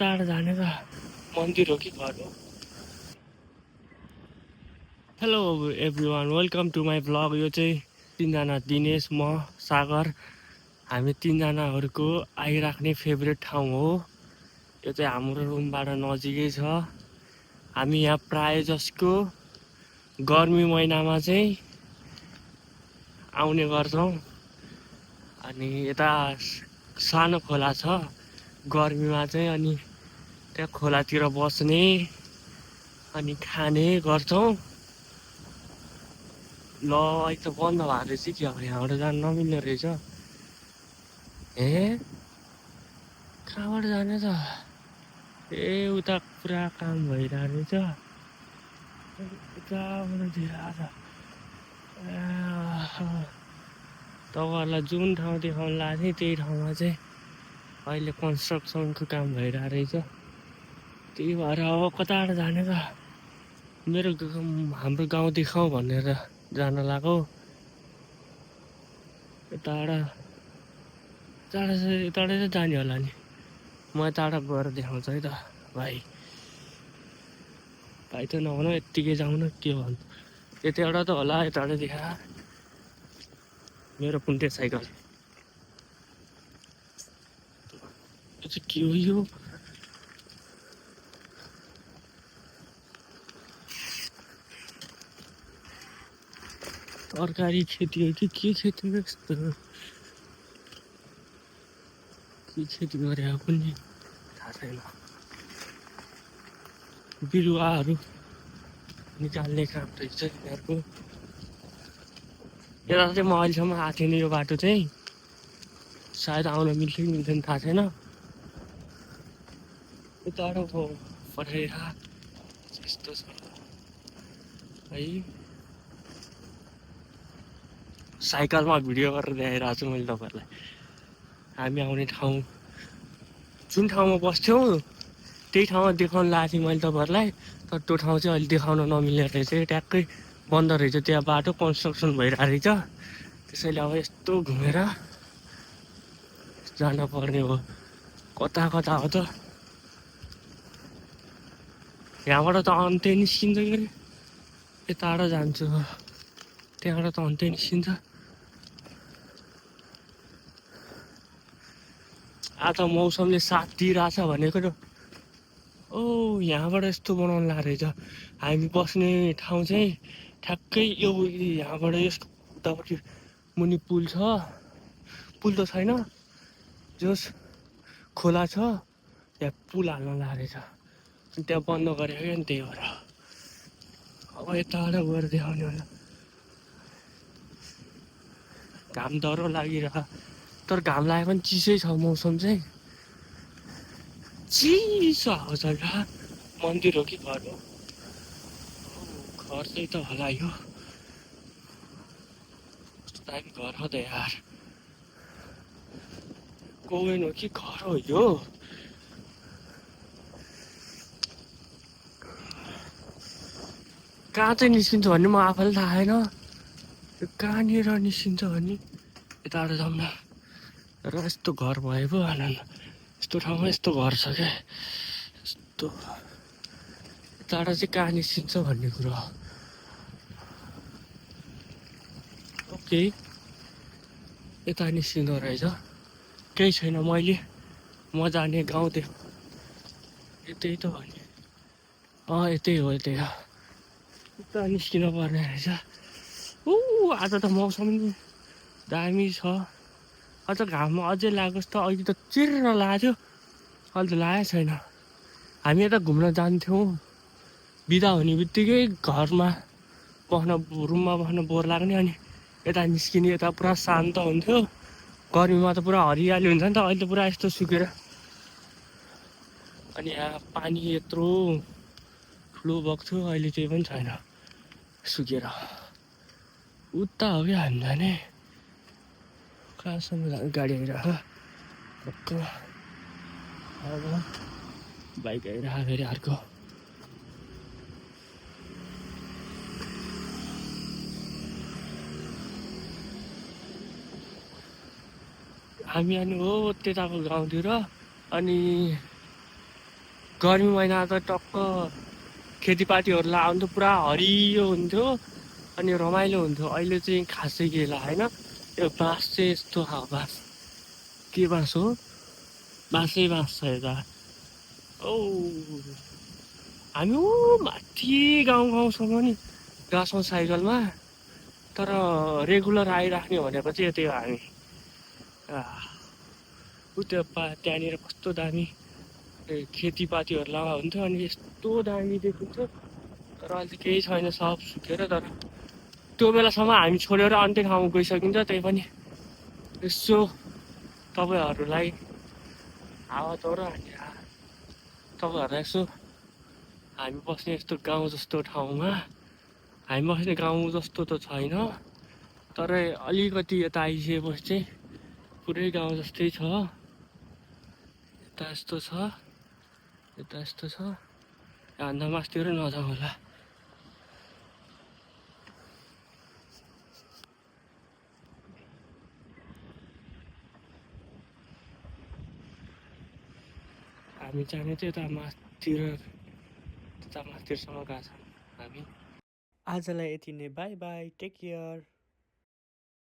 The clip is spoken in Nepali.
टाढा जाने त मन्दिर हो कि घर हो। Hello everyone, welcome to my vlog. यो चाहिँ तिनजना दिनेश, म, सागर, हामी तिनजनाहरूको आइराख्ने फेभरेट ठाउँ हो। यो चाहिँ हाम्रो रुमबाट नजिकै छ। हामी यहाँ प्राय जसको गर्मी महिनामा चाहिँ आउने गर्छौँ। अनि यता सानो खोला छ गर्मीमा चाहिँ, अनि त्यहाँ खोलातिर बस्ने अनि खाने गर्छौँ। ल अहिले त बन्द भएको रहेछ कि, अब यहाँबाट जानु नमिल्ने रहेछ। ए कहाँबाट जाने त? ए उता पुरा काम भइरहेको रहेछ, उताबाट देखाएर। तपाईँहरूलाई जुन ठाउँ देखाउनु लाएको थिएँ त्यही ठाउँमा चाहिँ अहिले कन्स्ट्रक्सनको काम भइरहेको रहेछ। त्यही भएर अब कताबाट जाने त? हाम्रो गाउँ देखाउँ भनेर जान लाग्यो। यताबाट चाहिँ जाने होला नि। म यताबाट गएर देखाउँछु है त भाइ। भाइ त नभनौँ, यत्तिकै जाउँ न, के भन्नु। यताबाट त होला, यताबाट देखा। मेरो कुन्टे साइकल यो चाहिँ के हो? यो तरकारी खेती हो कि के खेती हो? यस्तो के खेती गरे पनि थाहा छैन। बिरुवाहरू निकाल्ने काम रहेछ यिनीहरूको। यता चाहिँ म अहिलेसम्म आएको थिएन। यो बाटो चाहिँ सायद आउन मिल्छ कि मिल्दैन थाहा छैन। यताबाट पठाइर यस्तो छ है। साइकलमा भिडियो गरेर देखाइरहेको छु मैले तपाईँहरूलाई। हामी आउने ठाउँ, जुन ठाउँमा बस्थ्यौँ त्यही ठाउँमा देखाउनु लाएको थिएँ मैले तपाईँहरूलाई। तर त्यो ठाउँ चाहिँ अहिले देखाउन नमिल्ने रहेछ। ट्याक्कै बन्द रहेछ, त्यहाँ बाटो कन्स्ट्रक्सन भइरहेको रहेछ। त्यसैले अब यस्तो घुमेर जान पर्ने हो। कता कता हो त? यहाँबाट त अन्त्य निस्किन्छ कि अरे। यताबाट जान्छु, त्यहाँबाट त अन्त्य निस्किन्छ। आज त मौसमले साथ दिइरहेछ भनेको त। ओ यहाँबाट यस्तो बनाउनु लाग्यो रहेछ। हामी बस्ने ठाउँ चाहिँ ठ्याक्कै यो यहाँबाट यस्तो उतापट्टि मुनि पुल छ। पुल त छैन, जस खोला छ, त्यहाँ पुल हाल्न लाग्यो रहेछ। त्यहाँ बन्द गरेको क्या नि, त्यही भएर अब यताबाट गएर देखाउने होला। घाम डह्रो लागिरह, तर घाम लागे पनि चिसै छ मौसम चाहिँ। चिसो हावा छ क्या। मन्दिर हो कि घर हो? घर चाहिँ त होला यो। कस्तो दामी घर हो त यार। कोवेन हो कि घर हो यो? कहाँ चाहिँ निस्किन्छ भन्ने म आफैलाई थाहा छैन। यो कहाँनिर निस्किन्छ भन्ने। यताबाट जाउँ न। र यस्तो घर भए पो भन न, यस्तो ठाउँमा यस्तो घर छ क्या। यस्तो यताबाट चाहिँ कहाँ निस्किन्छ भन्ने कुरो हो। ओके, यता निस्किँदो रहेछ। केही छैन, म जाने गाउँ त्यो यतै त हो नि। यतै हो, यतै हो। यता निस्किनु पर्ने रहेछ। आज त मौसम दामी छ। अझ घाम अझै लागोस् त। अहिले त चिर्र लाग्यो, अहिले त लागेको छैन। हामी यता घुम्न जान्थ्यौँ, बिदा हुने बित्तिकै घरमा रुममा बस्न बोर लाग्ने, अनि यता निस्किने। यता पुरा शान्त हुन्थ्यो। गर्मीमा त पुरा हरियाली हुन्छ नि त, अहिले त पुरा यस्तो सुकेर। अनि यहाँ पानी यत्रो ठुलो बग्थ्यो, अहिले त्यही पनि छैन, सुकेर। उता हो क्या हामी जाने? कहाँसम्म जाने? गाडी आइरह टक्क। अब बाइक आइरह फेरि अर्को। हामी जानु हो त्यताको गाउँतिर। अनि गर्मी महिना त टक्क खेतीपातीहरू लगाउनु त पुरा हरियो हुन्थ्यो अनि रमाइलो हुन्थ्यो। अहिले चाहिँ खासै गेला होइन। यो बाँस चाहिँ यस्तो खालको बाँस, के बाँस हो, बाँसै बाँस छ यता। औ हामी माथि गाउँसम्म नि गएछौँ साइकलमा, तर रेगुलर आइराख्ने भनेको चाहिँ यतै हो हामी। ऊ त्यो त्यहाँनिर कस्तो दामी खेतीपातीहरू लगाउँथ्यो अनि यस्तो दामी देखिन्थ्यो। तर अहिले केही छैन, सब सुकेर। तर त्यो बेलासम्म हामी छोडेर अन्त्य ठाउँमा गइसकिन्छ। त्यही पनि यसो तपाईँहरूलाई हावा चौरा तपाईँहरूलाई यसो हामी बस्ने यस्तो गाउँ जस्तो ठाउँमा, हामी बस्ने गाउँ जस्तो त छैन, तर अलिकति यता आइसकेपछि चाहिँ पुरै गाउँ जस्तै छ। यता यस्तो छ, यता यस्तो छ। भन्दा मास्तिर नजाउँ होला। हामी जाने चाहिँ यता मास्तिर, त्यता मास्तिरसम्म गएको छौँ हामी। आजलाई यति नै, बाई बाई, टेक केयर।